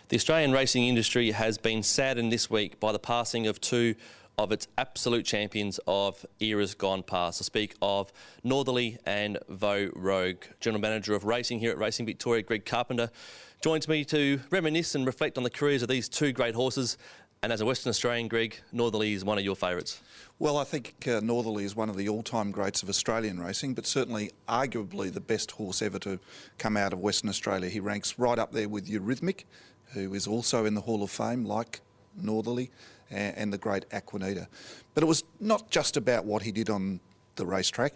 The Australian racing industry has been saddened this week by the passing of two of its absolute champions of eras gone past. I speak of Northerly and Vo Rogue. General Manager of Racing here at Racing Victoria, Greg Carpenter, joins me to reminisce and reflect on the careers of these two great horses. And as a Western Australian, Greg, Northerly is one of your favourites. Well, I think Northerly is one of the all-time greats of Australian racing, but certainly arguably the best horse ever to come out of Western Australia. He ranks right up there with Eurythmic, who is also in the Hall of Fame, like Northerly, and the great Aquanita. But it was not just about what he did on the racetrack.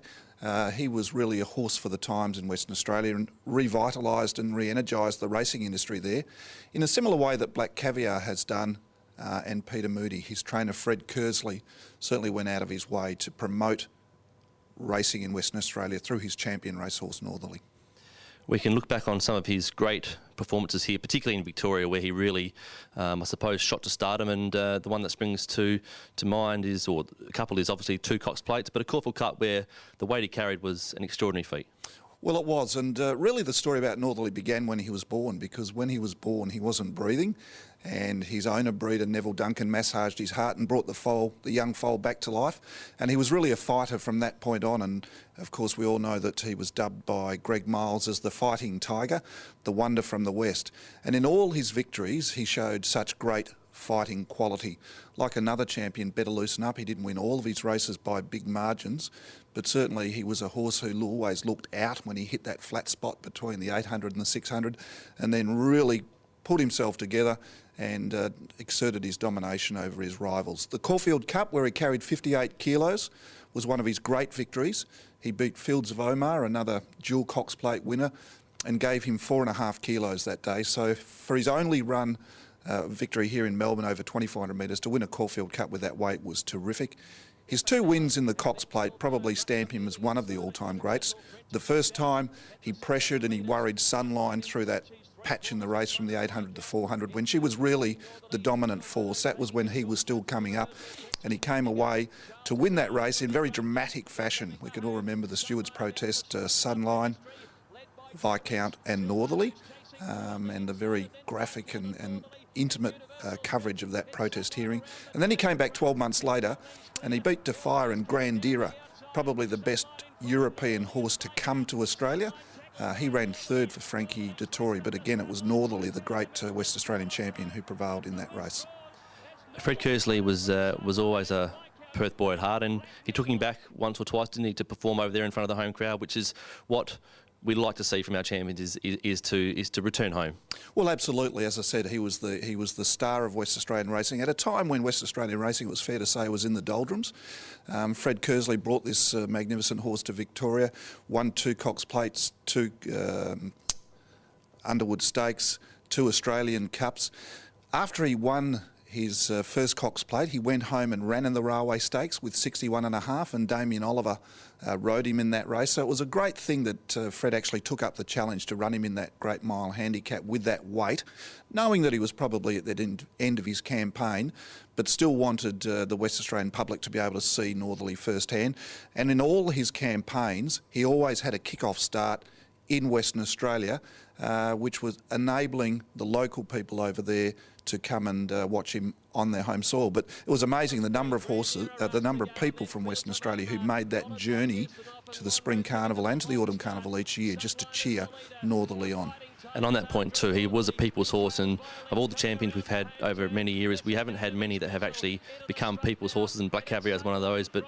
He was really a horse for the times in Western Australia and revitalised and re-energised the racing industry there in a similar way that Black Caviar has done. And Peter Moody, his trainer Fred Kersley, certainly went out of his way to promote racing in Western Australia through his champion racehorse Northerly. We can look back on some of his great performances here, particularly in Victoria, where he really, I suppose, shot to stardom. And the one that springs to mind is, or a couple is obviously two Cox Plates, but a Caulfield Cup where the weight he carried was an extraordinary feat. Well, it was, and really the story about Northerly began when he was born, because when he was born he wasn't breathing, and his owner breeder Neville Duncan massaged his heart and brought the young foal back to life, and he was really a fighter from that point on. And of course we all know that he was dubbed by Greg Miles as the Fighting Tiger, the wonder from the West, and in all his victories he showed such great fighting quality. Like another champion, Better Loosen Up, he didn't win all of his races by big margins, but certainly he was a horse who always looked out when he hit that flat spot between the 800 and the 600, and then really pulled himself together and exerted his domination over his rivals. The Caulfield Cup, where he carried 58 kilos, was one of his great victories. He beat Fields of Omar, another dual Cox Plate winner, and gave him 4.5 kilos that day. So for his only run victory here in Melbourne over 2,400 metres, to win a Caulfield Cup with that weight was terrific. His two wins in the Cox Plate probably stamp him as one of the all-time greats. The first time he pressured and he worried Sunline through that patch in the race from the 800 to 400 when she was really the dominant force. That was when he was still coming up, and he came away to win that race in very dramatic fashion. We can all remember the stewards' protest, Sunline, Viscount and Northerly, and the very graphic and intimate coverage of that protest hearing. And then he came back 12 months later and he beat Defire and Grandira, probably the best European horse to come to Australia. He ran third for Frankie Dettori, but again it was Northerly, the great West Australian champion, who prevailed in that race. Fred Kersley was always a Perth boy at heart, and he took him back once or twice, didn't he, to perform over there in front of the home crowd, which is what we'd like to see from our champions, is to return home. Well, absolutely. As I said, he was the star of West Australian racing at a time when West Australian racing, it was fair to say, was in the doldrums. Fred Kersley brought this magnificent horse to Victoria, won two Cox Plates, two Underwood Stakes, two Australian Cups. After he won his first Cox Plate, he went home and ran in the Railway Stakes with 61.5, and Damien Oliver rode him in that race. So it was a great thing that Fred actually took up the challenge to run him in that Great Mile Handicap with that weight, knowing that he was probably at the end of his campaign, but still wanted the West Australian public to be able to see Northerly firsthand. And in all his campaigns, he always had a kick-off start in Western Australia, which was enabling the local people over there to come and watch him on their home soil. But it was amazing the number of horses, the number of people from Western Australia who made that journey to the Spring Carnival and to the Autumn Carnival each year just to cheer Northerly on. And on that point too, he was a people's horse, and of all the champions we've had over many years, we haven't had many that have actually become people's horses, and Black Caviar is one of those, but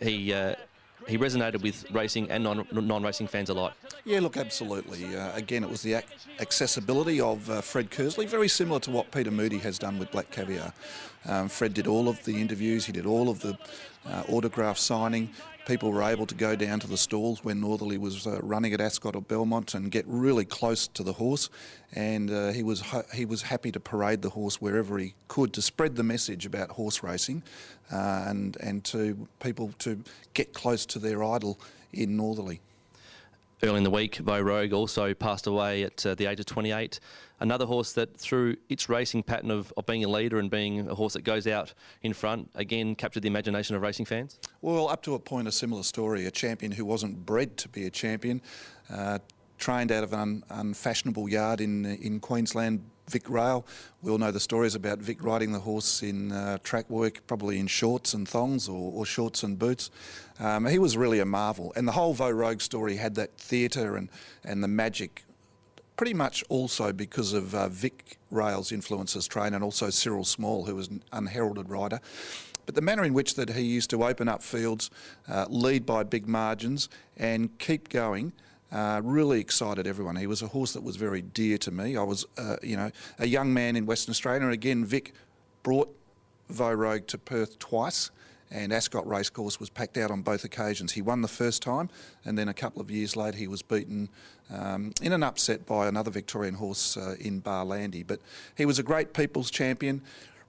he resonated with racing and non-racing fans alike. Yeah, look, absolutely. Again, it was the accessibility of Fred Kersley, very similar to what Peter Moody has done with Black Caviar. Fred did all of the interviews, he did all of the autograph signing. People were able to go down to the stalls when Northerly was running at Ascot or Belmont and get really close to the horse, and he was happy to parade the horse wherever he could to spread the message about horse racing, and to people to get close to their idol in Northerly. Early in the week, Vo Rogue also passed away at the age of 28. Another horse that, through its racing pattern of being a leader and being a horse that goes out in front, again captured the imagination of racing fans? Well, up to a point, a similar story. A champion who wasn't bred to be a champion, trained out of an unfashionable yard in Queensland, Vic Rail. We all know the stories about Vic riding the horse in track work, probably in shorts and thongs or shorts and boots. He was really a marvel. And the whole Vo Rogue story had that theatre and the magic, pretty much also because of Vic Rail's influence as trainer, and also Cyril Small, who was an unheralded rider. But the manner in which that he used to open up fields, lead by big margins and keep going, really excited everyone. He was a horse that was very dear to me. I was, a young man in Western Australia, and again, Vic brought Vo Rogue to Perth twice, and Ascot Racecourse was packed out on both occasions. He won the first time, and then a couple of years later he was beaten in an upset by another Victorian horse in Barlandy. But he was a great people's champion,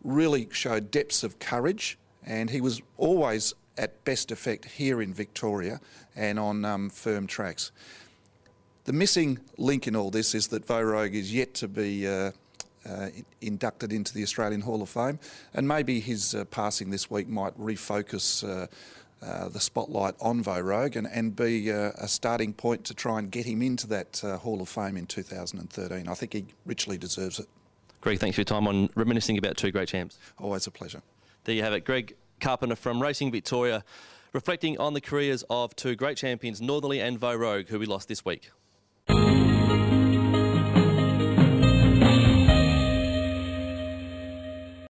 really showed depths of courage, and he was always at best effect here in Victoria and on firm tracks. The missing link in all this is that Vo Rogue is yet to be inducted into the Australian Hall of Fame, and maybe his passing this week might refocus the spotlight on Vo Rogue and be a starting point to try and get him into that Hall of Fame in 2013. I think he richly deserves it. Greg, thanks for your time on reminiscing about two great champs. Always a pleasure. There you have it, Greg Carpenter from Racing Victoria, reflecting on the careers of two great champions, Northerly and Vo Rogue, who we lost this week.